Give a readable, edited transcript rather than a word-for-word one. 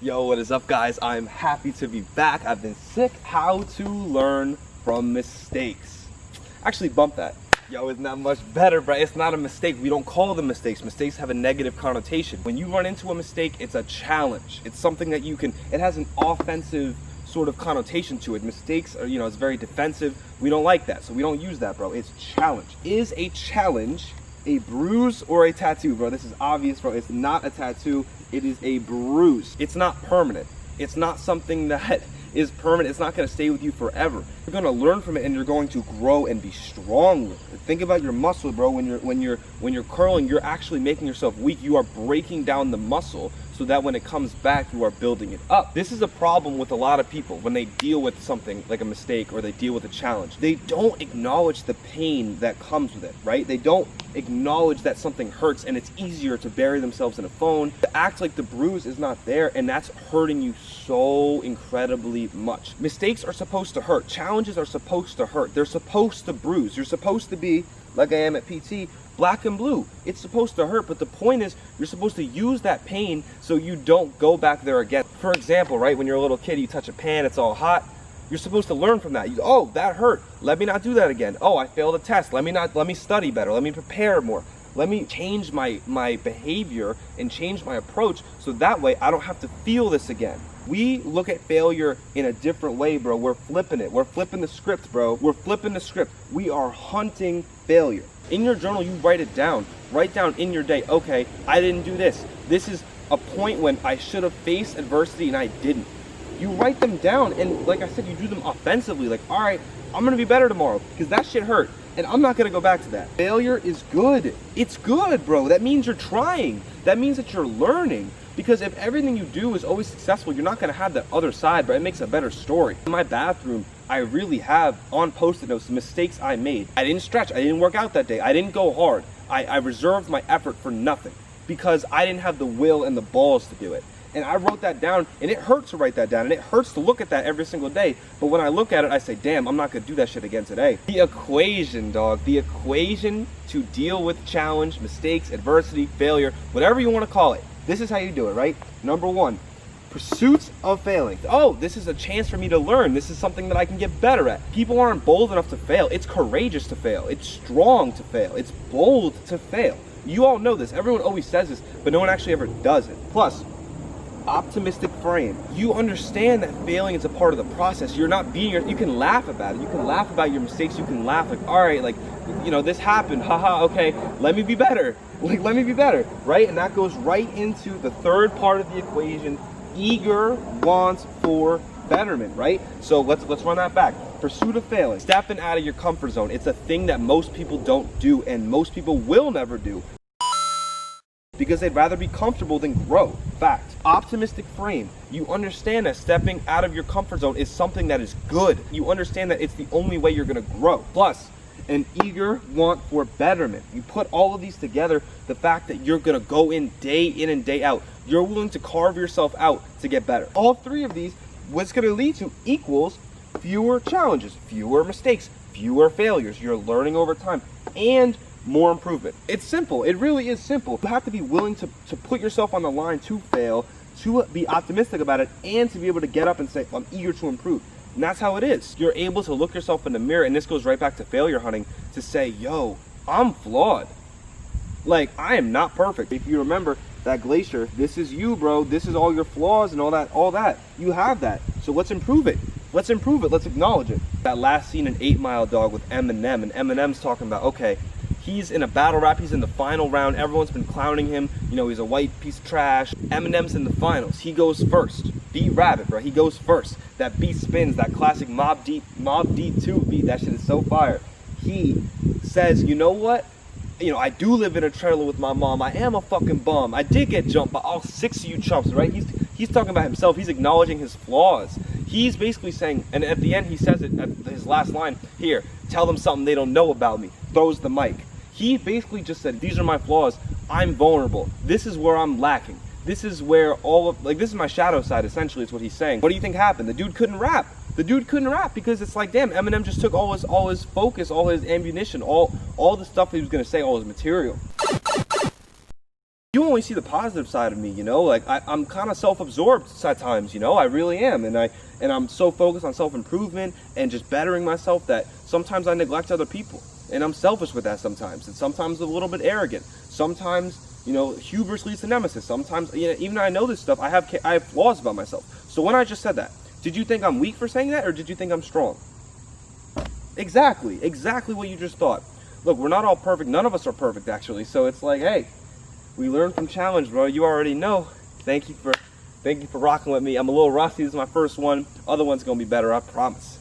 Yo, what is up, guys? I'm happy to be back. I've been sick. How to learn from mistakes. Actually, bump that. Yo, it's not much better, bro. It's not a mistake. We don't call them mistakes. Mistakes have a negative connotation. When you run into a mistake, it's a challenge. It's something that you can, it has an offensive sort of connotation to it. Mistakes are, it's very defensive. We don't like that, so we don't use that, bro. It's challenge. Is a challenge a bruise or a tattoo, bro? This is obvious, bro. It's not a tattoo. It is a bruise. It's not permanent. It's not something that is permanent. It's not going to stay with you forever. You're going to learn from it, and you're going to grow and be strong with it. Think about your muscle, bro. When you're curling, you're actually making yourself weak. You are breaking down the muscle so that when it comes back, you are building it up. This is a problem with a lot of people when they deal with something like a mistake or they deal with a challenge. They don't acknowledge the pain that comes with it, right? They don't acknowledge that something hurts, and it's easier to bury themselves in a phone, to act like the bruise is not there, and that's hurting you so incredibly much. Mistakes are supposed to hurt. Challenges are supposed to hurt. They're supposed to bruise. You're supposed to be, like I am at PT, black and blue. It's supposed to hurt, but the point is you're supposed to use that pain so you don't go back there again. For example, right, when you're a little kid, you touch a pan, it's all hot. You're supposed to learn from that. Oh, that hurt. Let me not do that again. Oh, I failed a test. Let me study better. Let me prepare more. Let me change my behavior and change my approach so that way I don't have to feel this again. We look at failure in a different way, bro. We're flipping it. We're flipping the script, bro. We're flipping the script. We are hunting failure. In your journal, you write it down. Write down in your day, okay, I didn't do this. This is a point when I should have faced adversity and I didn't. You write them down, and like I said, you do them offensively. Like, all right, I'm gonna be better tomorrow because that shit hurt, and I'm not gonna go back to that. Failure is good. It's good, bro. That means you're trying. That means that you're learning. Because if everything you do is always successful, you're not gonna have that other side, but it makes a better story. In my bathroom, I really have on Post-it notes the mistakes I made. I didn't stretch, I didn't work out that day, I didn't go hard. I reserved my effort for nothing because I didn't have the will and the balls to do it. And I wrote that down, and it hurts to write that down, and it hurts to look at that every single day. But when I look at it, I say, damn, I'm not gonna do that shit again today. The equation, dog, the equation to deal with challenge, mistakes, adversity, failure, whatever you wanna call it. This is how you do it, right? Number one, pursuits of failing. Oh, this is a chance for me to learn. This is something that I can get better at. People aren't bold enough to fail. It's courageous to fail. It's strong to fail. It's bold to fail. You all know this. Everyone always says this, but no one actually ever does it. Plus, optimistic frame. You understand that failing is a part of the process. You're not being, you can laugh about it. You can laugh about your mistakes. You can laugh like, all right, like, this happened. Haha, okay, let me be better. Like, let me be better, right? And that goes right into the third part of the equation, eager wants for betterment, right? So let's run that back. Pursuit of failing, stepping out of your comfort zone. It's a thing that most people don't do, and most people will never do because they'd rather be comfortable than grow. Fact. Optimistic frame. You understand that stepping out of your comfort zone is something that is good. You understand that it's the only way you're gonna grow. Plus, an eager want for betterment. You put all of these together, the fact that you're gonna go in and day out. You're willing to carve yourself out to get better. All three of these, what's gonna lead to equals fewer challenges, fewer mistakes, fewer failures. You're learning over time, and more improvement. It's simple. It really is simple. You have to be willing to put yourself on the line to fail, to be optimistic about it, and to be able to get up and say, I'm eager to improve. And that's how it is. You're able to look yourself in the mirror, and this goes right back to failure hunting, to say, yo, I'm flawed. Like, I am not perfect. If you remember that glacier, this is you, bro. This is all your flaws and all that. You have that. So let's improve it. Let's improve it. Let's acknowledge it. That last scene in 8 Mile, dog, with Eminem, and Eminem's talking about, okay, he's in a battle rap, he's in the final round, everyone's been clowning him, he's a white piece of trash. Eminem's in the finals, he goes first. Beat Rabbit, bro, he goes first. That beat spins, that classic Mobb Deep 2 beat, that shit is so fire. He says, you know what? I do live in a trailer with my mom, I am a fucking bum, I did get jumped by all 6 of you chumps, right? He's talking about himself, he's acknowledging his flaws. He's basically saying, and at the end he says it, at his last line, here, tell them something they don't know about me, throws the mic. He basically just said, these are my flaws, I'm vulnerable, this is where I'm lacking, this is where this is my shadow side, essentially, is what he's saying. What do you think happened? The dude couldn't rap. Because it's like, damn, Eminem just took all his focus, all his ammunition, all the stuff he was gonna say, all his material. You only see the positive side of me, you know. Like I'm kind of self-absorbed at times, you know. I really am, and I'm so focused on self-improvement and just bettering myself that sometimes I neglect other people, and I'm selfish with that sometimes, and sometimes a little bit arrogant. Sometimes, you know, hubris leads to nemesis. Sometimes, you know, even though I know this stuff, I have flaws about myself. So when I just said that, did you think I'm weak for saying that, or did you think I'm strong? Exactly what you just thought. Look, we're not all perfect. None of us are perfect, actually. So it's like, hey, we learn from challenge, bro. You already know. Thank you for rocking with me. I'm a little rusty. This is my first one. Other one's gonna be better, I promise.